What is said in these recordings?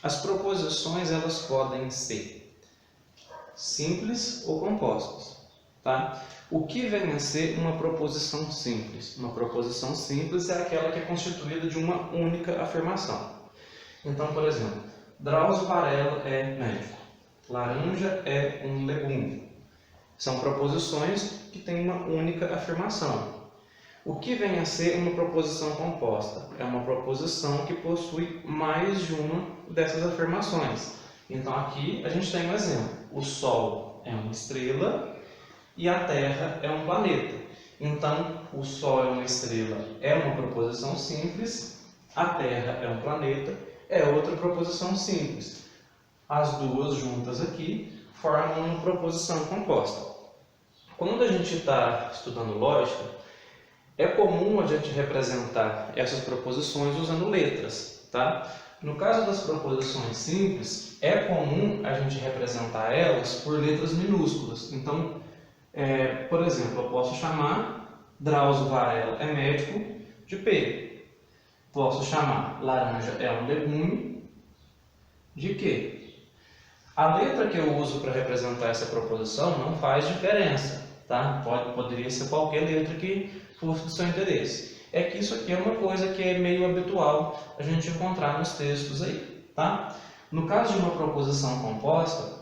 As proposições elas podem ser simples ou compostas, tá? O que vem a ser uma proposição simples? Uma proposição simples é aquela que é constituída de uma única afirmação. Então, por exemplo, Drauzio Varela é médico, laranja é um legume. São proposições que têm uma única afirmação. O que vem a ser uma proposição composta? É uma proposição que possui mais de uma dessas afirmações. Então aqui a gente tem um exemplo. O Sol é uma estrela e a Terra é um planeta. Então o Sol é uma estrela é uma proposição simples, a Terra é um planeta é outra proposição simples. As duas juntas aqui formam uma proposição composta. Quando a gente está estudando lógica, é comum a gente representar essas proposições usando letras, tá? No caso das proposições simples, é comum a gente representar elas por letras minúsculas. Então, por exemplo, eu posso chamar Drauzio Varela é médico de P. Posso chamar laranja é um legume de Q. A letra que eu uso para representar essa proposição não faz diferença, tá? Poderia ser qualquer letra que fosse do seu interesse. É que isso aqui é uma coisa que é meio habitual a gente encontrar nos textos aí, tá? No caso de uma proposição composta,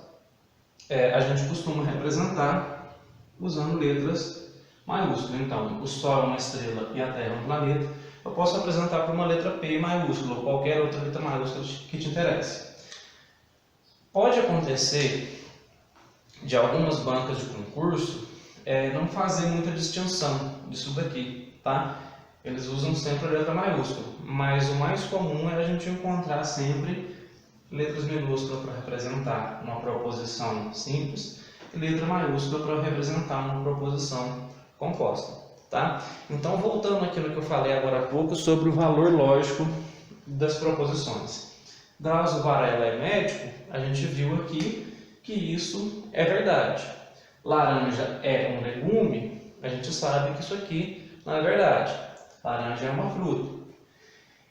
a gente costuma representar usando letras maiúsculas. Então, o Sol é uma estrela e a Terra é um planeta. Eu posso apresentar por uma letra P maiúscula ou qualquer outra letra maiúscula que te interesse. Pode acontecer de algumas bancas de concurso não fazer muita distinção disso daqui, tá? Eles usam sempre a letra maiúscula, mas o mais comum é a gente encontrar sempre letras minúsculas para representar uma proposição simples e letra maiúscula para representar uma proposição composta, tá? Então, voltando aqui no que eu falei agora há pouco sobre o valor lógico das proposições. Drauzio Varela é médico, a gente viu aqui que isso é verdade. Laranja é um legume, a gente sabe que isso aqui não é verdade. Laranja é uma fruta.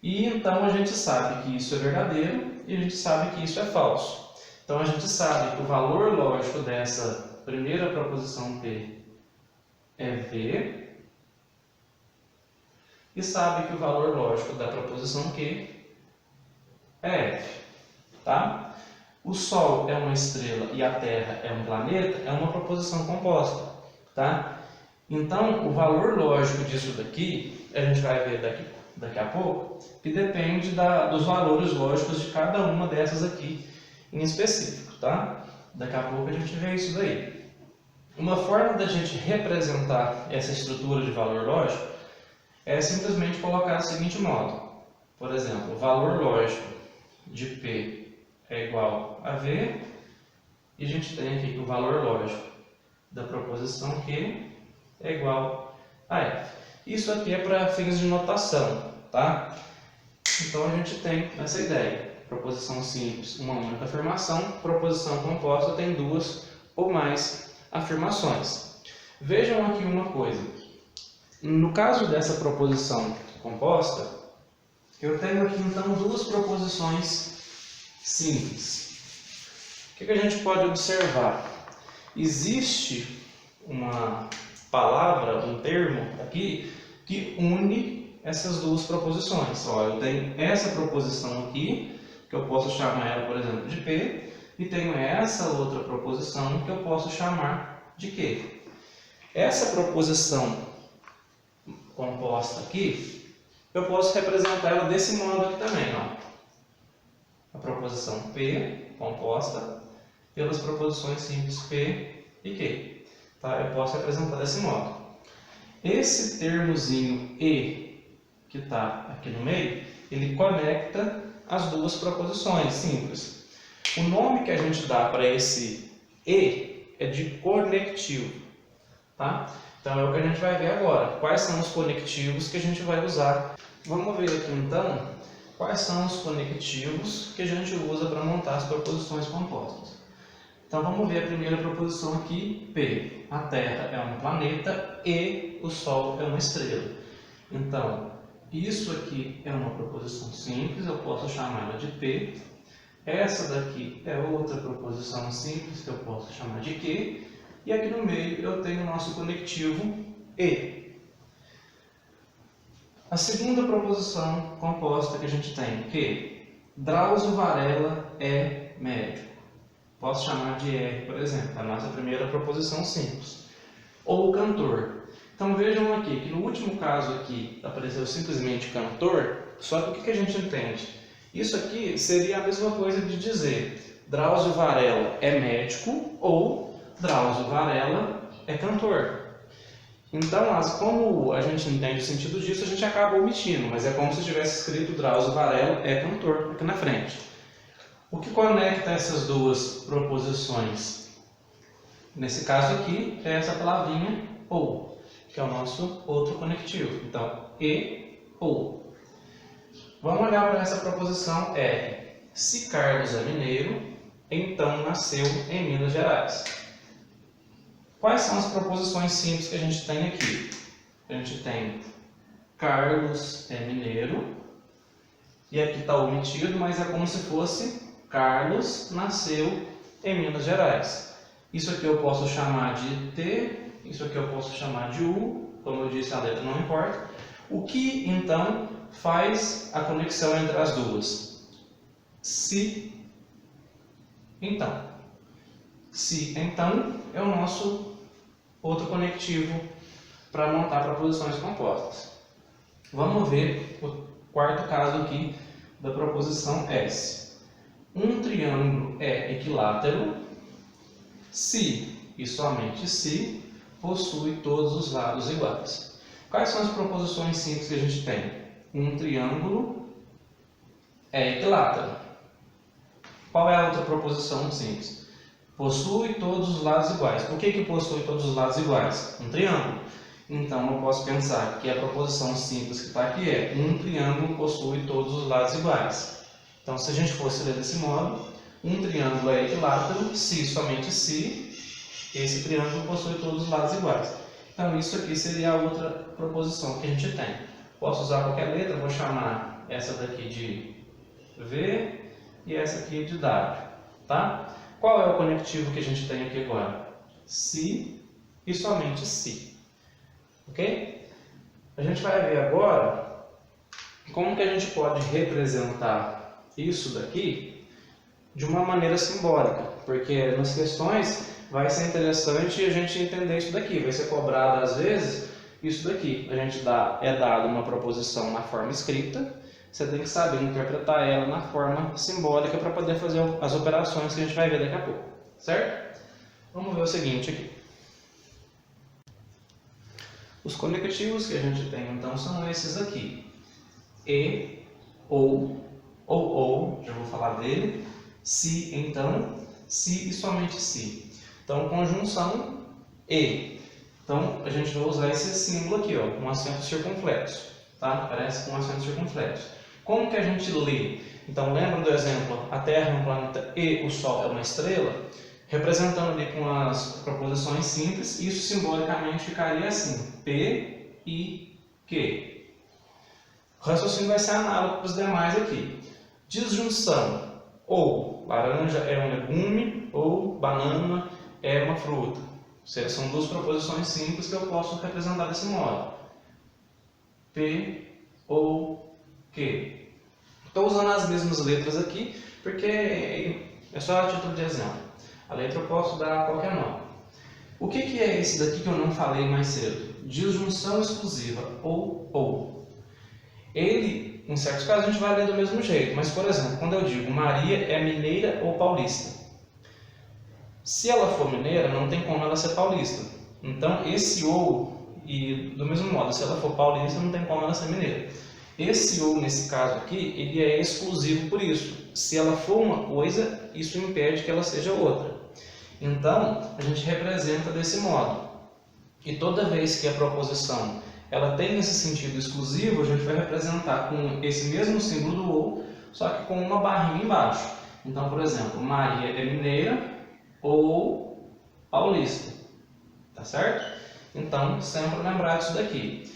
E então a gente sabe que isso é verdadeiro e a gente sabe que isso é falso. Então a gente sabe que o valor lógico dessa primeira proposição P é V e sabe que o valor lógico da proposição Q é F, tá? O Sol é uma estrela e a Terra é um planeta é uma proposição composta, tá? Então, o valor lógico disso daqui, a gente vai ver daqui a pouco, que depende dos valores lógicos de cada uma dessas aqui em específico, tá? Daqui a pouco a gente vê isso daí. Uma forma da gente representar essa estrutura de valor lógico é simplesmente colocar do seguinte modo. Por exemplo, o valor lógico de P é igual a V, e a gente tem aqui que o valor lógico da proposição Q é igual a F. Isso aqui é para fins de notação, tá? Então a gente tem essa ideia. Proposição simples, uma única afirmação. Proposição composta tem duas ou mais afirmações. Vejam aqui uma coisa. No caso dessa proposição composta, eu tenho aqui então duas proposições simples. O que a gente pode observar? Existe uma palavra, um termo aqui que une essas duas proposições. Ó, eu tenho essa proposição aqui, que eu posso chamar ela, por exemplo, de P, e tenho essa outra proposição que eu posso chamar de Q. Essa proposição composta aqui, eu posso representar ela desse modo aqui também, ó. A proposição P composta pelas proposições simples P e Q. Tá? Eu posso representar desse modo. Esse termozinho E que está aqui no meio, ele conecta as duas proposições simples. O nome que a gente dá para esse E é de conectivo. Tá? Então é o que a gente vai ver agora. Quais são os conectivos que a gente vai usar? Vamos ver aqui então quais são os conectivos que a gente usa para montar as proposições compostas. Então vamos ver a primeira proposição aqui, P. A Terra é um planeta e o Sol é uma estrela. Então, isso aqui é uma proposição simples, eu posso chamar ela de P. Essa daqui é outra proposição simples que eu posso chamar de que. E aqui no meio eu tenho o nosso conectivo e. A segunda proposição composta que a gente tem, que Drauzio Varela é médico. Posso chamar de R, por exemplo, a nossa primeira proposição simples. Ou cantor. Então vejam aqui, que no último caso aqui apareceu simplesmente cantor, só que o que a gente entende? Isso aqui seria a mesma coisa de dizer Drauzio Varela é médico ou Drauzio Varela é cantor. Então, como a gente entende o sentido disso, a gente acaba omitindo, mas é como se tivesse escrito Drauzio Varela é cantor aqui na frente. O que conecta essas duas proposições? Nesse caso aqui, é essa palavrinha ou, que é o nosso outro conectivo. Então, e ou. Vamos olhar para essa proposição R. Se Carlos é mineiro, então nasceu em Minas Gerais. Quais são as proposições simples que a gente tem aqui? A gente tem Carlos é mineiro, e aqui está omitido, mas é como se fosse Carlos nasceu em Minas Gerais. Isso aqui eu posso chamar de T, isso aqui eu posso chamar de U, como eu disse, a letra não importa. O que, então, faz a conexão entre as duas? Se, então. Se, então, é o nosso outro conectivo para montar proposições compostas. Vamos ver o quarto caso aqui da proposição S. Um triângulo é equilátero se, e somente se, possui todos os lados iguais. Quais são as proposições simples que a gente tem? Um triângulo é equilátero. Qual é a outra proposição simples? Possui todos os lados iguais. Por que possui todos os lados iguais? Um triângulo. Então, eu posso pensar que a proposição simples que está aqui é um triângulo possui todos os lados iguais. Então, se a gente fosse ler desse modo, um triângulo é equilátero se, somente se, esse triângulo possui todos os lados iguais. Então, isso aqui seria a outra proposição que a gente tem. Posso usar qualquer letra, vou chamar essa daqui de V e essa aqui de W. Tá? Qual é o conectivo que a gente tem aqui agora? Se e somente se. Ok? A gente vai ver agora como que a gente pode representar isso daqui de uma maneira simbólica, porque nas questões vai ser interessante a gente entender isso daqui, vai ser cobrado às vezes isso daqui. A gente é dado uma proposição na forma escrita, você tem que saber interpretar ela na forma simbólica para poder fazer as operações que a gente vai ver daqui a pouco, certo? Vamos ver o seguinte aqui. Os conectivos que a gente tem então são esses aqui. E, ou, já vou falar dele. Se, então, se e somente se. Então, conjunção e. Então, a gente vai usar esse símbolo aqui, ó, com acento circunflexo. Tá? Parece com acento circunflexo. Como que a gente lê? Então, lembra do exemplo, a Terra é um planeta e o Sol é uma estrela? Representando ali com as proposições simples, isso simbolicamente ficaria assim, P, I, Q. O raciocínio vai ser análogo para os demais aqui. Disjunção, ou laranja é um legume, ou banana é uma fruta. Ou seja, são duas proposições simples que eu posso representar desse modo. P ou Q. Estou usando as mesmas letras aqui, porque é só a título de exemplo. A letra eu posso dar a qualquer nome. O que é esse daqui que eu não falei mais cedo? Disjunção exclusiva, ou. Ele, em certos casos, a gente vai ler do mesmo jeito, mas, por exemplo, quando eu digo Maria é mineira ou paulista, se ela for mineira, não tem como ela ser paulista. Então, esse ou, e do mesmo modo, se ela for paulista, não tem como ela ser mineira. Esse ou, nesse caso aqui, ele é exclusivo por isso. Se ela for uma coisa, isso impede que ela seja outra. Então, a gente representa desse modo. E toda vez que a proposição ela tem esse sentido exclusivo, a gente vai representar com esse mesmo símbolo do ou, só que com uma barrinha embaixo. Então, por exemplo, Maria é mineira ou paulista. Tá certo? Então, sempre lembrar disso daqui.